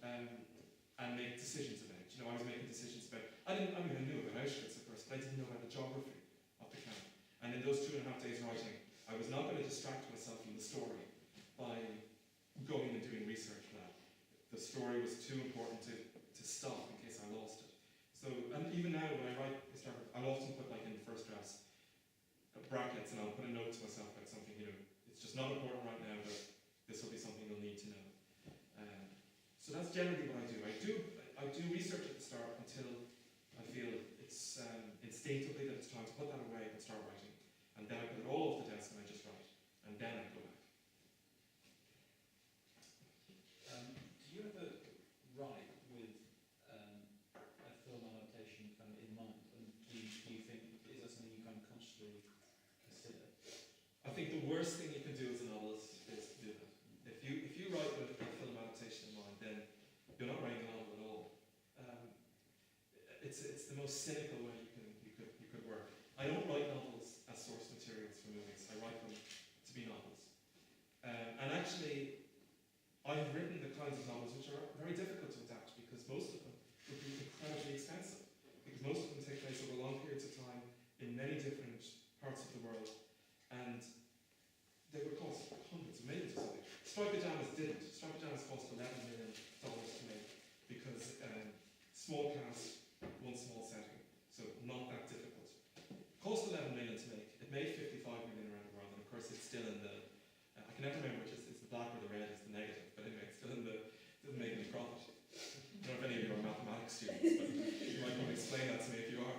and make decisions about. I was making decisions about, I knew about Auschwitz at first, but I didn't know about the geography of the camp. And in those 2.5 days writing, I was not going to distract myself from the story by going and doing research for that. The story was too important to stop in case I lost it. So, and even now when I write historical, I'll often put in the first drafts brackets, and I'll put a note to myself about something, it's just not important right now, but this will be something you'll need to know. So that's generally what I do. I do research at the start until I feel it's instinctively that it's time to put that away and start writing. And then I put it all off the desk and I just write. And then I go back. Do you ever write with a film adaptation kind of in mind? And do you think, is that something you kind of consciously consider? I think the worst thing you can do as a novelist is to do that. If you write with a film adaptation in mind, then you're not writing a novel at all. It's the most cynical way you could work. I don't write novels as source materials for movies. I write them to be novels. And actually, I've written the kinds of novels which are very difficult to adapt because most of them would be incredibly expensive. Because most of them take place over long periods of time in many different parts of the world. And they would cost hundreds of millions or something. Striped Pajamas didn't. Striped Pajamas cost $11 million to make because small cast, one small setting, so not that difficult. Cost $11 million to make. It made $55 million around the world, and of course it's still in the. I can never remember which is the black or the red is the negative, but anyway, it's still in the. Doesn't make any profit. I don't know if any of you are mathematics students, but you might want to explain that to me if you are.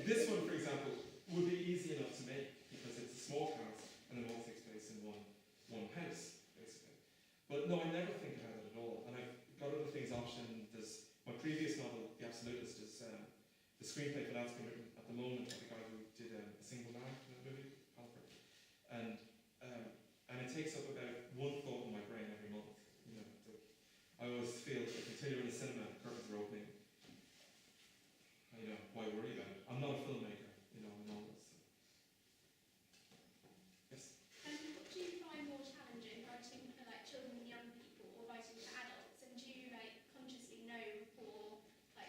This one, for example, would be easy enough to make because it's a small cast and it all takes place in one house, basically. But no, I never think about it at all, and I've got other things optioned. There's my previous novel, The Absolutist, is the screenplay for that's been written at the moment by the guy who did A Single Man, movie, Alfred, and it takes up about one thought in my brain every month. I always feel if I continue in the cinema, the curtains are opening. Why worry about it? I'm not a filmmaker, I'm a novelist. So. Yes. What do you find more challenging, writing for children and young people, or writing for adults? And do you consciously know before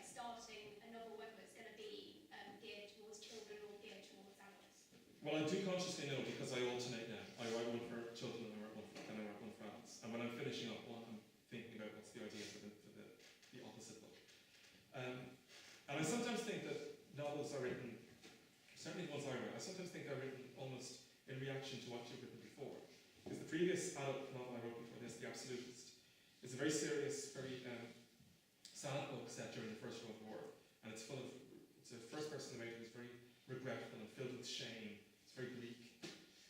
starting a novel whether it's going to be geared towards children or geared towards adults? Well, I do consciously know because I alternate now. I write one for children and I write one for adults. And when I'm finishing up one, I'm thinking about what's the idea for the opposite book. And I sometimes think that novels are written certainly the ones I wrote, I sometimes think they're written almost in reaction to what you've written before. Because the previous adult novel I wrote before this, The Absolutist, is a very serious, very sad book set during the First World War, and it's a first-person narrator who's very regretful and filled with shame. It's very bleak.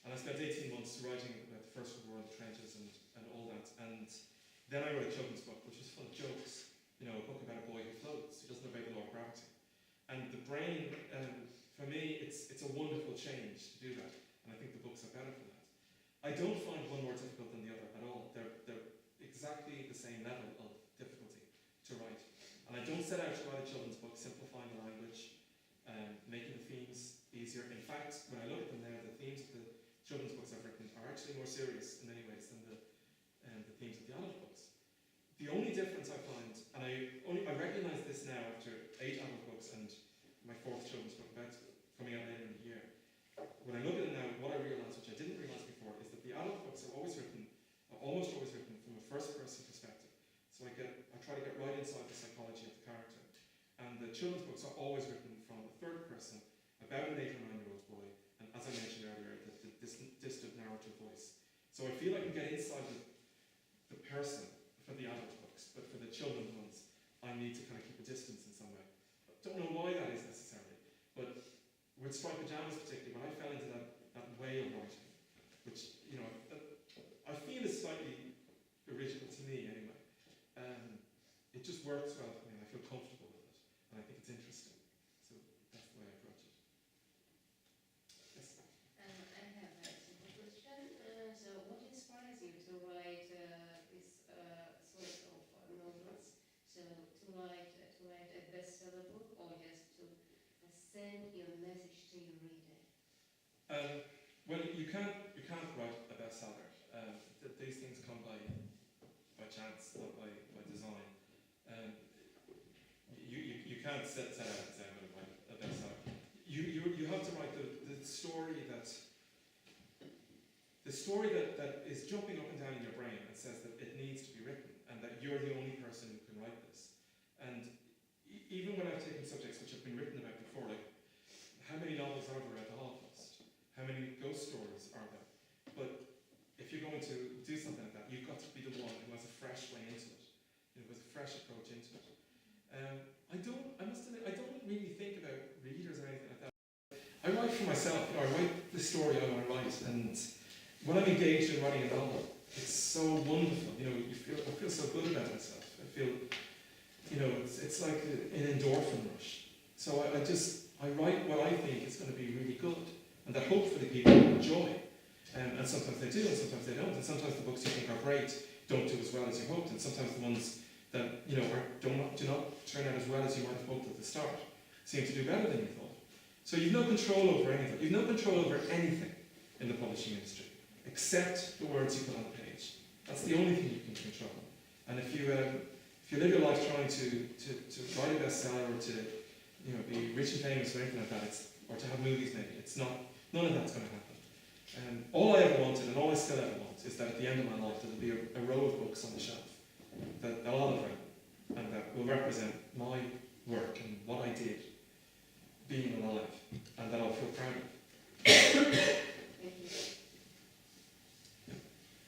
And I spent 18 months writing about the First World War and the trenches and all that, and then I wrote a children's book, which was full of jokes. You know, a book about a boy who floats, who doesn't obey the law of gravity. And the brain, for me, it's a wonderful change to do that, and I think the books are better for that. I don't find one more difficult than the other at all. They're exactly the same level of difficulty to write. And I don't set out to write a children's book simplifying the language, making the themes easier. In fact, when I look at them now, the themes of the children's books I've written are actually more serious in many ways than the themes of the adult books. The only difference I find, and I recognise this now after 8 adult books and my 4th children's book about coming out later in the year. When I look at it now, what I realise, which I didn't realise before, is that the adult books are almost always written from a first-person perspective. So I try to get right inside the psychology of the character. And the children's books are always written from a third person about an 8 or 9-year-old boy, and as I mentioned earlier, the distant narrative voice. So I feel I can get inside the person for the adult books, but for the children's ones, I need to kind of keep a distance in some way. I don't know why that is necessarily, but with Striped Pyjamas particularly, when I fell into that way of writing, which, you know, I feel is slightly original to me anyway, it just works well for me and I feel comfortable with it, and I think it's interesting. So that's the way I approach it. Yes? I have a simple question. So what inspires you to write this sort of novels? So to write a bestseller book, or just to send your message to your reader? Well, you can't write a bestseller. These things come by chance, not by design. You can't set out and say I'm going to write a bestseller. You have to write the story that is jumping up and down in your brain and says that it needs to be written and that you're the only person who can write this. And even when I've taken subjects which have been written about before, like how many novels are there about the Holocaust? How many ghost stories are there? But if you're going to do something like that, you've got to be the one who has a fresh way into it, with a fresh approach into it. I must admit, I don't really think about readers or anything like that. I write for myself. I write the story I want to write, and when I'm engaged in writing a novel, it's so wonderful. I feel so good about myself. I feel, it's like an endorphin rush. So I write what I think is going to be really good, and that hopefully people will enjoy. And sometimes they do, and sometimes they don't. And sometimes the books you think are great don't do as well as you hoped, and sometimes the ones that do not turn out as well as you might have hoped at the start seem to do better than you thought. So you've no control over anything. You've no control over anything in the publishing industry, except the words you put on the page. That's the only thing you can control. And if you live your life trying to write a bestseller or to be rich and famous or anything like that, or to have movies maybe, none of that's going to happen. All I ever wanted, and all I still ever want, is that at the end of my life there'll be a row of books on the shelf that I'll have read, and that will represent my work and what I did being alive, and that I'll feel proud of. Thank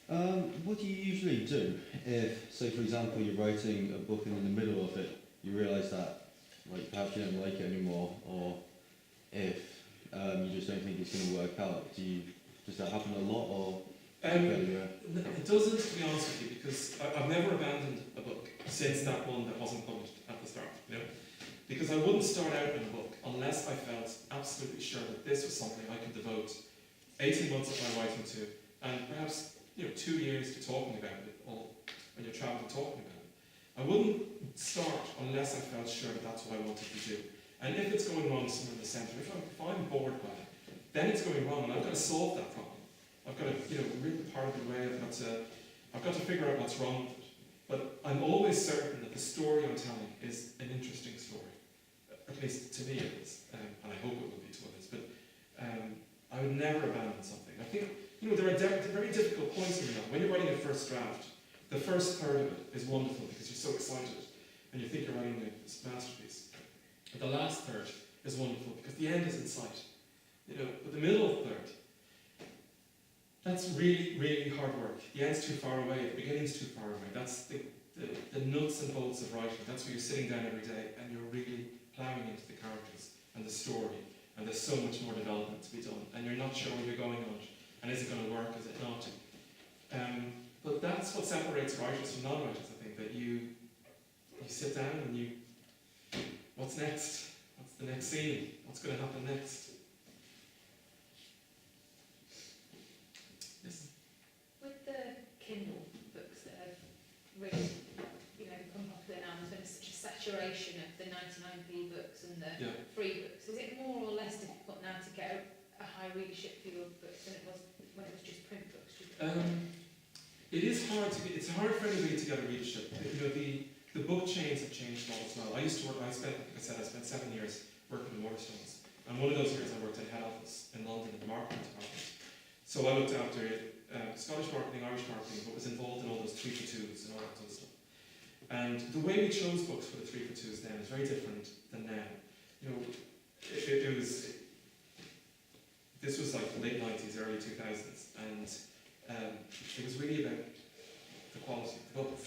you. What do you usually do if, say for example, you're writing a book and in the middle of it you realise that perhaps you don't like it anymore, or if you just don't think it's going to work out? Does that happen a lot, or it doesn't, to be honest with you, because I've never abandoned a book since that one that wasn't published at the start, because I wouldn't start out in a book unless I felt absolutely sure that this was something I could devote 18 months of my writing to, and perhaps 2 years to talking about it, or when you're traveling talking about it. I wouldn't start unless I felt sure that that's what I wanted to do. And if it's going wrong somewhere in the centre, if I'm bored by it, then it's going wrong, and I've got to solve that problem. I've got to rip the part of it away. I've got to figure out what's wrong with it. But I'm always certain that the story I'm telling is an interesting story. At least to me it is, and I hope it will be to others. But I would never abandon something. I think there are very difficult points in that. When you're writing a first draft, the first third of it is wonderful because you're so excited and you think you're writing this masterpiece. But the last third is wonderful because the end is in sight. you know, but the middle third, that's really, really hard work. The end's too far away, the beginning's too far away. That's the nuts and bolts of writing. That's where you're sitting down every day and you're really ploughing into the characters and the story, and there's so much more development to be done, and you're not sure where you're going on it, and is it going to work, is it not? But that's what separates writers from non-writers, I think, that you sit down and you, what's next? What's the next scene? What's going to happen next? Yes? With the Kindle books that have really, become popular now, there's been such a saturation of the 99p books and the Yeah. free books. Is it more or less difficult now to get a high readership for your books than it was when it was just print books? It is hard to get, it's hard for anybody to get a readership. You know, the book chains have changed all as well. I used to work, I spent 7 years working in Waterstones. And one of those years I worked in head office in London in the marketing department. So I looked after Scottish marketing, Irish marketing, but was involved in all those 3-for-2s and all that sort of stuff. And the way we chose books for the 3-for-2s then is very different than now. You know, this was like the late 90s, early 2000s, and it was really about the quality of the books.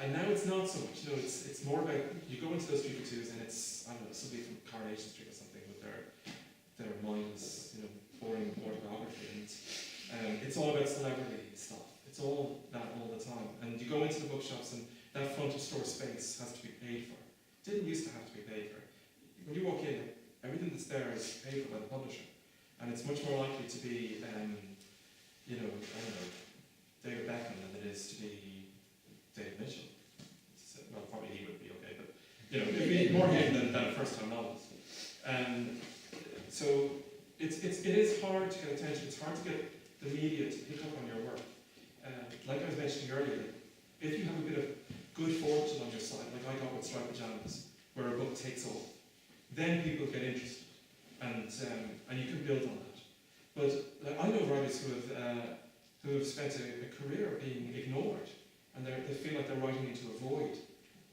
And now it's not so much. You know, it's more about, you go into those 3-for-2s and it's, I don't know, somebody from Coronation Street or something with their mindless, boring autobiography, and it's all about celebrity stuff. It's all that all the time. And you go into the bookshops and that front of store space has to be paid for. It didn't used to have to be paid for. When you walk in, everything that's there is paid for by the publisher. And it's much more likely to be, I don't know, David Beckham than it is to be David Mitchell. Well, probably he would be okay, but, it'd be more him than a first-time novelist. So it is hard to get attention. It's hard to get the media to pick up on your work. Like I was mentioning earlier, if you have a bit of good fortune on your side, like I got with Striped Pyjamas, where a book takes off, then people get interested, and you can build on that. But I know writers who have spent a career being ignored, and they feel like they're writing into a void,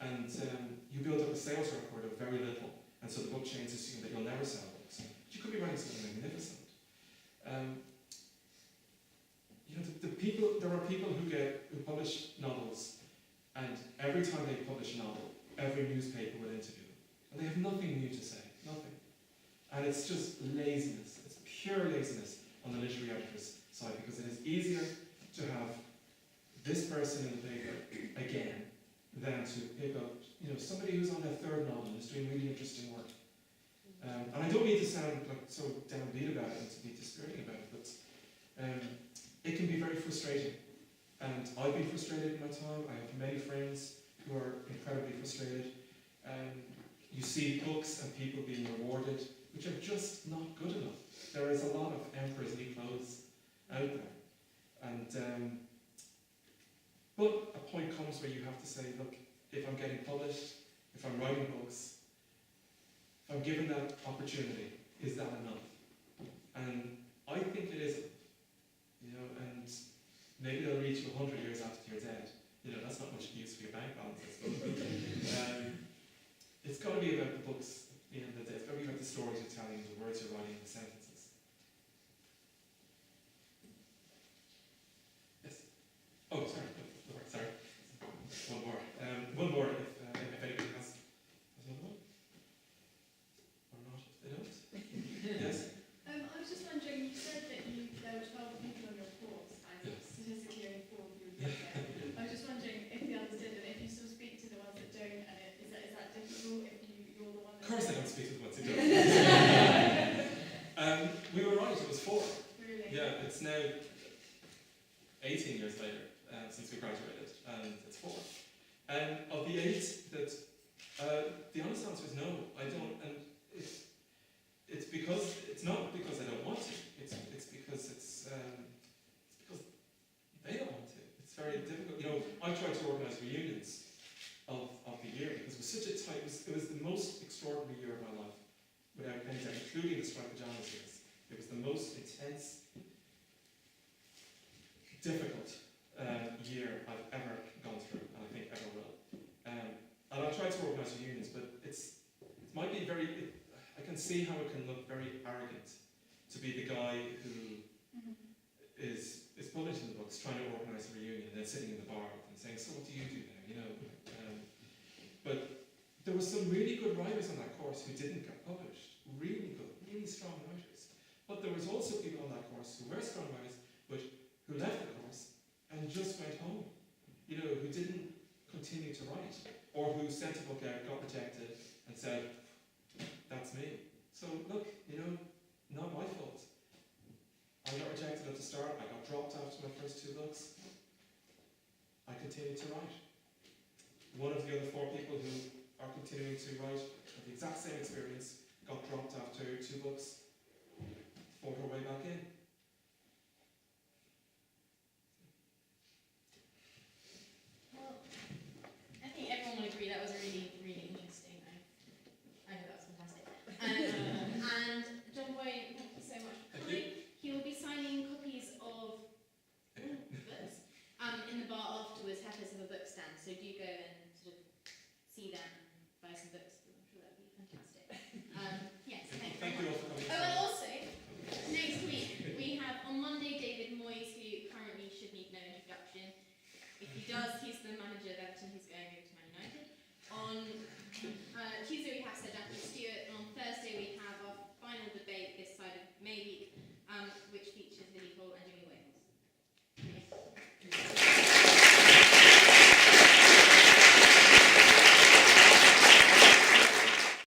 and you build up a sales record of very little, and so the book chains assume that you'll never sell books. But you could be writing something magnificent. There are people who publish novels, and every time they publish a novel, every newspaper will interview them. And they have nothing new to say, nothing. And it's just laziness. It's pure laziness on the literary editor's side, because it is easier to have this person in the paper again than to pick up, somebody who's on their third novel and is doing really interesting work. And I don't mean to sound like so downbeat about it and to be dispiriting about it, but it can be very frustrating. And I've been frustrated in my time. I have many friends who are incredibly frustrated. You see books and people being rewarded, which are just not good enough. There is a lot of emperor's new clothes out there. And but a point comes where you have to say, look, if I'm getting published, if I'm writing books, if I'm given that opportunity, is that enough? And I think it isn't. And maybe they'll reach you 100 years after you're dead. That's not much use for your bank balance, I suppose. It's got to be about the books at the end of the day. It's got to be about the stories you're telling, the words you're writing, the sentences. Yes? Oh, sorry. One more. One more, if anybody has another one. Or not, if they don't. Yes? I was just wondering, you said that there were 12 people on your course, and Yes. statistically only 4 of you would get there. I was just wondering if the others did, and if you still speak to the ones that don't, and is that difficult if you're the one that... Of course I don't speak to the ones who don't. We were right, it was 4. Really? Yeah, it's now 18 years later since we graduated, and it's 4. Of the 8 that, the honest answer is no, I don't, and it's because, it's not because I don't want to, it's because it's because they don't want to. It's very difficult. I tried to organise reunions of the year because it was such a tight, it was the most extraordinary year of my life, without any doubt, including the Striped Pyjamas years. It was the most intense, difficult year I've ever gone through, and I think ever will. And I tried to organise reunions, but it might be very, I can see how it can look very arrogant to be the guy who is published in the books, trying to organise a reunion, and then sitting in the bar with them saying, so what do you do now, you know? But there were some really good writers on that course who didn't get published, really good, really strong writers. But there was also people on that course who were strong writers, but who left the course and just went home, you know, who didn't continue to write, or who sent a book out, got rejected, and said, that's me. So look, you know, not my fault. I got rejected at the start, I got dropped after my first 2 books. I continued to write. One of the other 4 people who are continuing to write had the exact same experience, got dropped after 2 books, fought her way back in. Well, I think everyone would agree that was really, really interesting. I know that was fantastic. And John Boyne, thank you so much for coming. He will be signing copies of books in the bar afterwards. Heifers have a book stand, so do go and sort of see them and buy some books. I'm sure that would be fantastic. Yes, thank you. Thank you all for coming. Oh, and also, next week we have on Monday David Moyes, who currently should need no introduction. If he does, he's the manager of Everton who's going over to Man United. On Tuesday we have Sir Daphne Stewart, and on Thursday we